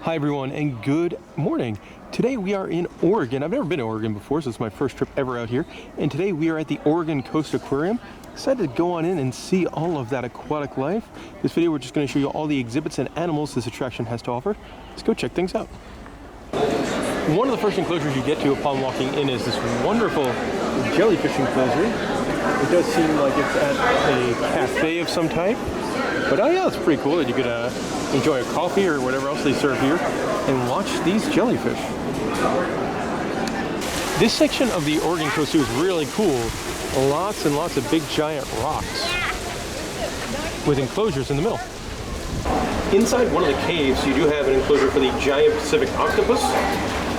Hi everyone and good morning. Today we are in Oregon. I've never been to Oregon before, so it's my first trip ever out here. And today we are at the Oregon Coast Aquarium. Excited to go on in and see all of that aquatic life. This video we're just going to show you all the exhibits and animals this attraction has to offer. Let's go check things out. One of the first enclosures you get to upon walking in is this wonderful jellyfish enclosure. It does seem like it's at a cafe of some type. But oh yeah, it's pretty cool that you could enjoy a coffee or whatever else they serve here and watch these jellyfish. This section of the Oregon Coast Zoo is really cool. Lots and lots of big giant rocks with enclosures in the middle. Inside one of the caves, you do have an enclosure for the giant Pacific octopus.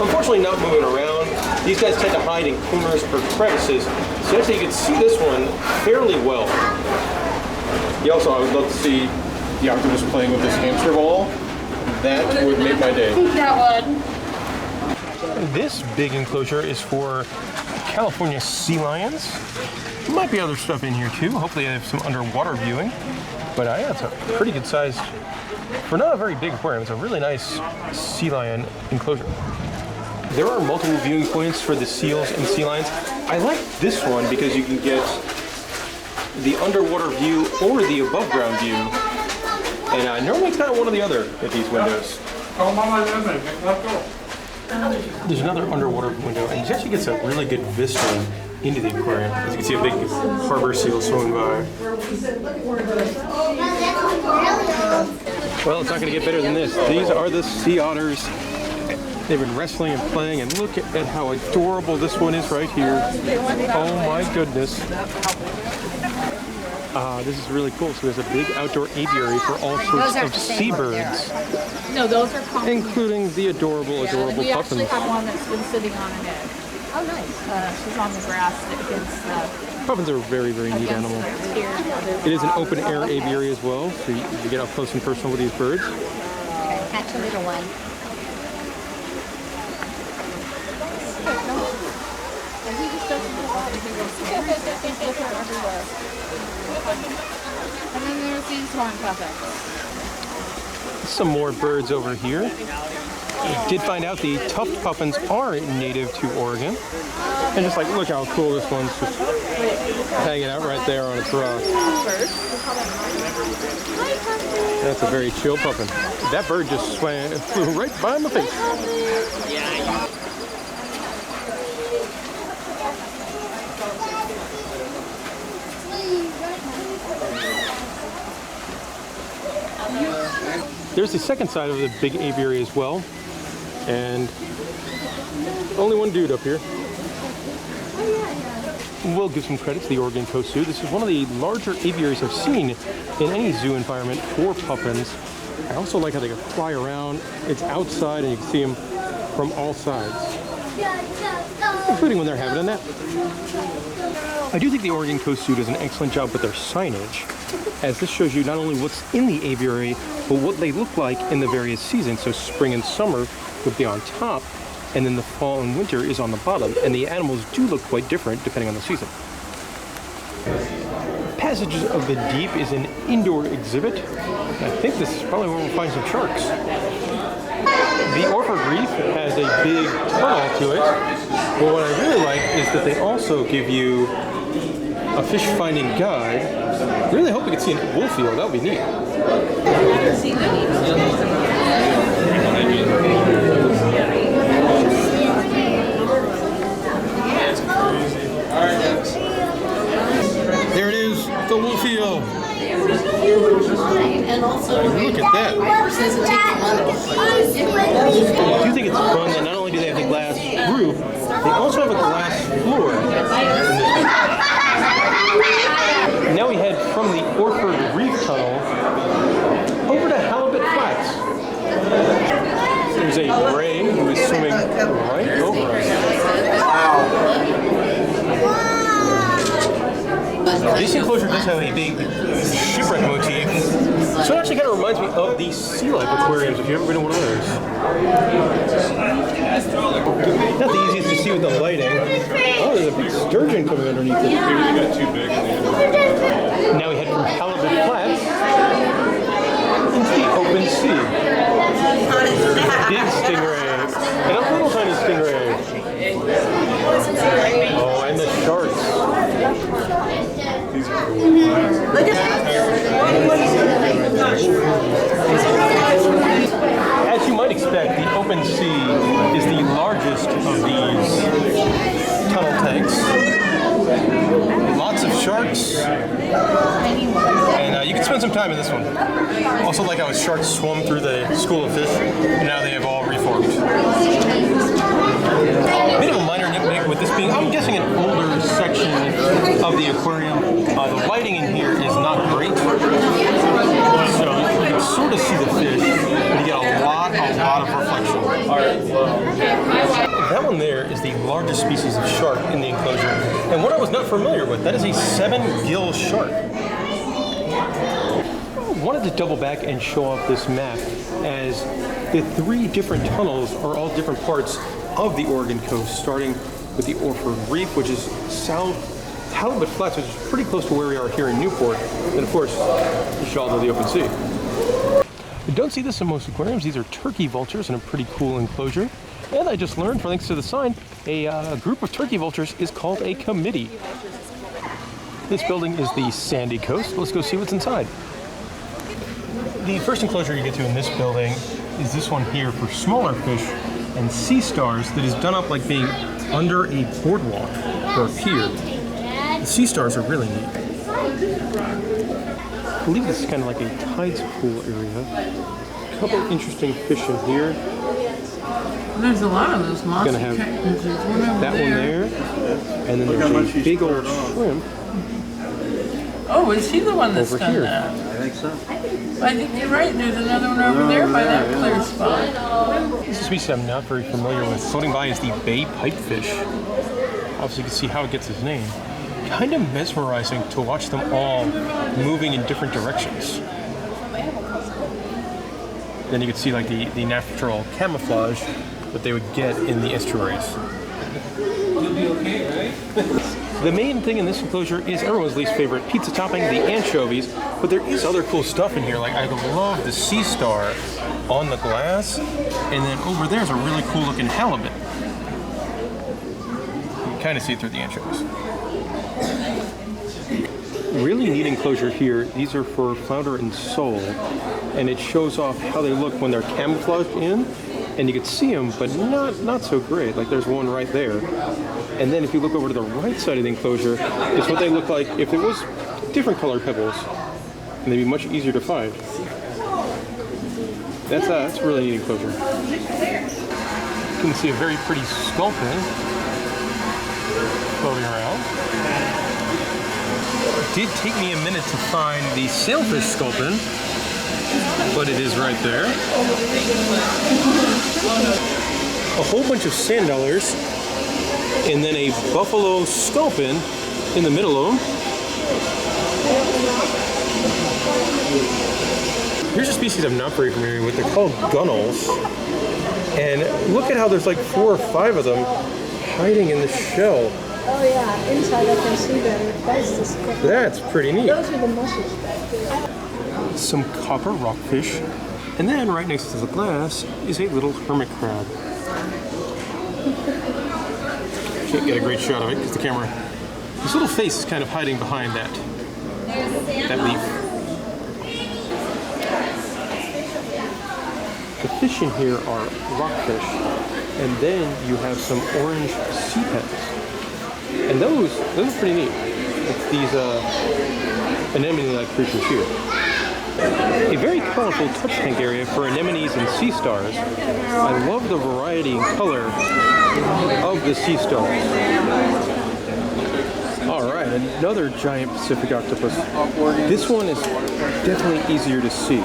Unfortunately not moving around. These guys tend to hide in corners or crevices, so actually you can see this one fairly well. Also, I would love to see the octopus playing with this hamster ball. That would make my day. That would. This big enclosure is for California sea lions. There might be other stuff in here too. Hopefully they have some underwater viewing. But yeah, it's a pretty good size, for not a very big aquarium, it's a really nice sea lion enclosure. There are multiple viewing points for the seals and sea lions. I like this one because you can get the underwater view or the above ground view. And normally it's kind of one or the other at these windows. There's another underwater window, and it actually gets a really good vista into the aquarium. As you can see, a big harbor seal swimming by. Well, it's not going to get better than this. These are the sea otters. They've been wrestling and playing, and look at how adorable this one is right here. Oh my goodness. This is really cool. So there's a big outdoor aviary for all sorts of seabirds. No, those are puffins. Including the adorable puffins. We actually have one that's been sitting on an egg. Oh, nice. She's on the grass against puffins are a very, very neat animal. It is an open air aviary as well, so you get up close and personal with these birds. Okay, catch a little one. And he just doesn't know what he goes everywhere. And then there's these horn puffins. Some more birds over here. I did find out the tuft puffins are native to Oregon. And just like, look how cool this one's just hanging out right there on its rock. That's a very chill puffin. That bird just flew right by my face. There's the second side of the big aviary as well, and only one dude up here. We'll give some credit to the Oregon Coast Zoo. This is one of the larger aviaries I've seen in any zoo environment for puffins. I also like how they can fly around. It's outside and you can see them from all sides, including when they're having a nap. I do think the Oregon Coast Zoo does an excellent job with their signage, as this shows you not only what's in the aviary, but what they look like in the various seasons. So spring and summer would be on top, and then the fall and winter is on the bottom. And the animals do look quite different depending on the season. Passages of the Deep is an indoor exhibit. I think this is probably where we'll find some sharks. The Orford Reef has a big tunnel to it, but what I really like is that they also give you a fish finding guide. I really hope we can see a wolf eel. That would be neat. There it is, the wolf eel. Look at that. I do think it's fun that not only do they have the glass roof, they also have a glass floor. Now we head from the Orford Reef Tunnel over to Halibut Flats. There's a ray who is swimming right over us. This enclosure does have a big shipwreck motif, so it actually kind of reminds me of the sea life aquariums if you've ever been to one of those. Not the easiest to see with the lighting. Oh, there's a big sturgeon coming underneath it. Now we head from Halibut Flats into the open sea. sharks. And you can spend some time in this one. Also like how sharks swum through the school of fish, and now they have all reformed. Bit of a minor nitpick with this being, I'm guessing, an older section of the aquarium. The lighting in here is not great. So you can sort of see the fish, and you get a lot of reflection. That one there is the largest species of shark in the enclosure, and what I was not familiar with, that is a 7-gill shark. I wanted to double back and show off this map, as the 3 different tunnels are all different parts of the Oregon coast, starting with the Orford Reef, which is south Halibut Flats, which is pretty close to where we are here in Newport, and of course, the shallows of the open sea. You don't see this in most aquariums. These are turkey vultures in a pretty cool enclosure. And I just learned, thanks to the sign, a group of turkey vultures is called a committee. This building is the Sandy Coast. Let's go see what's inside. The first enclosure you get to in this building is this one here for smaller fish and sea stars that is done up like being under a boardwalk or a pier. The sea stars are really neat. I believe this is kind of like a tides pool area. A couple interesting fish in here. There's a lot of those mossy Gonna have cactuses. that one there, and then there's a big old shrimp. Oh, is he the one that's Over done here. that? I think so. I think you're right. There's another one over there by that clear spot. This is a species I'm not very familiar with. Floating by is the bay pipefish. Obviously, you can see how it gets its name. Kind of mesmerizing to watch them all moving in different directions. Then you can see like the natural camouflage that they would get in the estuaries. You'll be okay, right? The main thing in this enclosure is everyone's least favorite pizza topping, the anchovies, but there is other cool stuff in here. Like I love the sea star on the glass, and then over there's a really cool looking halibut. You can kind of see it through the anchovies. Really neat enclosure here. These are for flounder and sole, and it shows off how they look when they're camouflaged in, and you can see them, but not so great. Like there's one right there. And then if you look over to the right side of the enclosure, it's what they look like if it was different colored pebbles, and they'd be much easier to find. That's a really neat enclosure. You can see a very pretty sculpin floating around. It did take me a minute to find the sailfish sculpin, but it is right there. A whole bunch of sand dollars, and then a buffalo sculpin in the middle of them. Here's a species I'm not very familiar with. They're called gunnels. And look at how there's like 4 or 5 of them hiding in the shell. Oh yeah, inside I can see them. That's pretty neat. Those are the mussels back there. Some copper rockfish, and then right next to the glass is a little hermit crab. Can't get a great shot of it because the camera. His little face is kind of hiding behind that leaf. The fish in here are rockfish, and then you have some orange sea pets, and those are pretty neat. It's these anemone-like creatures here. A very colorful touch tank area for anemones and sea stars. I love the variety and color of the sea stars. Alright, another giant Pacific octopus. This one is definitely easier to see. I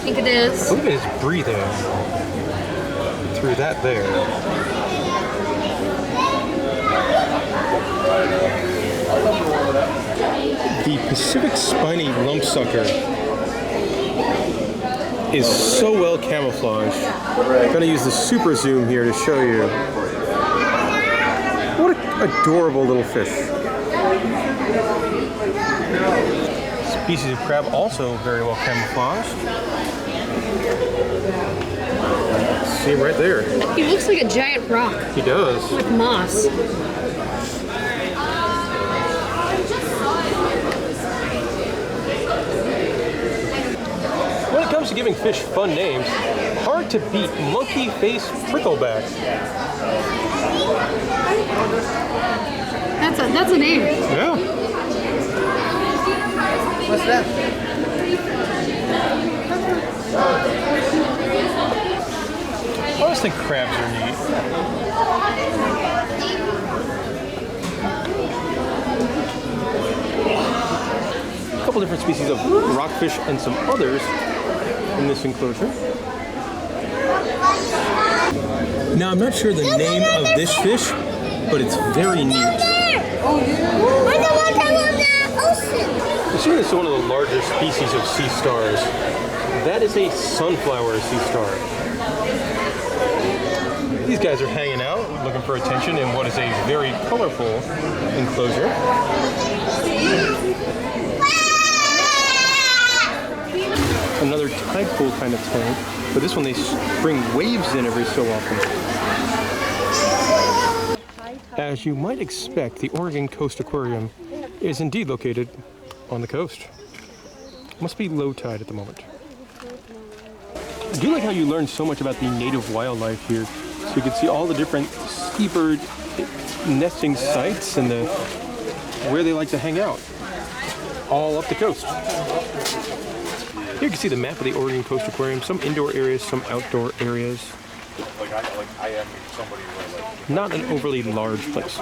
think it is. Look at his breathing through that there. The Pacific spiny lumpsucker is so well camouflaged. I'm going to use the super zoom here to show you. What an adorable little fish. Species of crab also very well camouflaged. See him right there. He looks like a giant rock He does. with moss. One of it comes to giving fish fun names, hard to beat monkey face prickleback. That's a name. Yeah. What's that? I always think crabs are neat. A couple different species of rockfish and some others in this enclosure. Now I'm not sure the name of this fish, but it's very neat. Assuming this is one of the larger species of sea stars. That is a sunflower sea star. These guys are hanging out, looking for attention in what is a very colorful enclosure. Another tide pool kind of tank, but this one they bring waves in every so often. As you might expect, the Oregon Coast Aquarium is indeed located on the coast. Must be low tide at the moment. I do like how you learn so much about the native wildlife here. So you can see all the different seabird nesting sites and where they like to hang out, all up the coast. Here you can see the map of the Oregon Coast Aquarium, some indoor areas, some outdoor areas. Not an overly large place.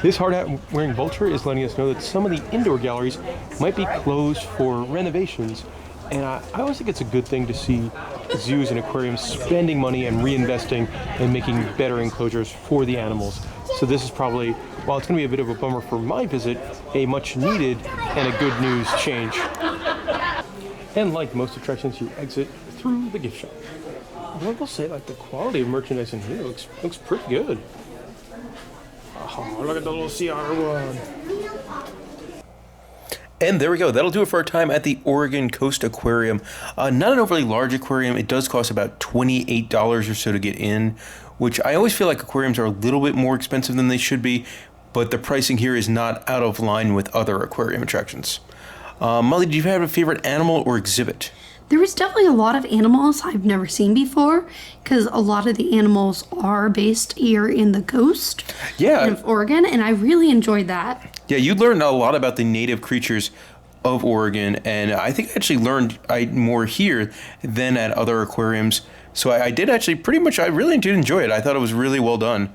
This hard hat wearing vulture is letting us know that some of the indoor galleries might be closed for renovations. And I always think it's a good thing to see zoos and aquariums spending money and reinvesting and making better enclosures for the animals. So this is probably, while it's going to be a bit of a bummer for my visit, a much needed and a good news change. And like most attractions, you exit through the gift shop. But I will say, like, the quality of merchandise in here looks pretty good. Oh, look at the little sea otter one. And there we go. That'll do it for our time at the Oregon Coast Aquarium. Not an overly large aquarium. It does cost about $28 or so to get in, which I always feel like aquariums are a little bit more expensive than they should be, but the pricing here is not out of line with other aquarium attractions. Molly, do you have a favorite animal or exhibit? There was definitely a lot of animals I've never seen before, because a lot of the animals are based here in the coast of Oregon, and I really enjoyed that. Yeah, you learned a lot about the native creatures of Oregon, and I think I actually learned more here than at other aquariums. So I did actually I really did enjoy it. I thought it was really well done.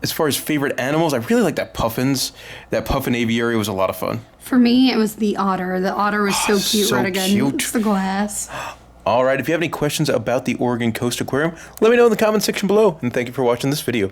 As far as favorite animals, I really like that puffins. That puffin aviary was a lot of fun. For me, it was the otter. The otter was so cute so right against the glass. All right, if you have any questions about the Oregon Coast Aquarium, let me know in the comment section below, and thank you for watching this video.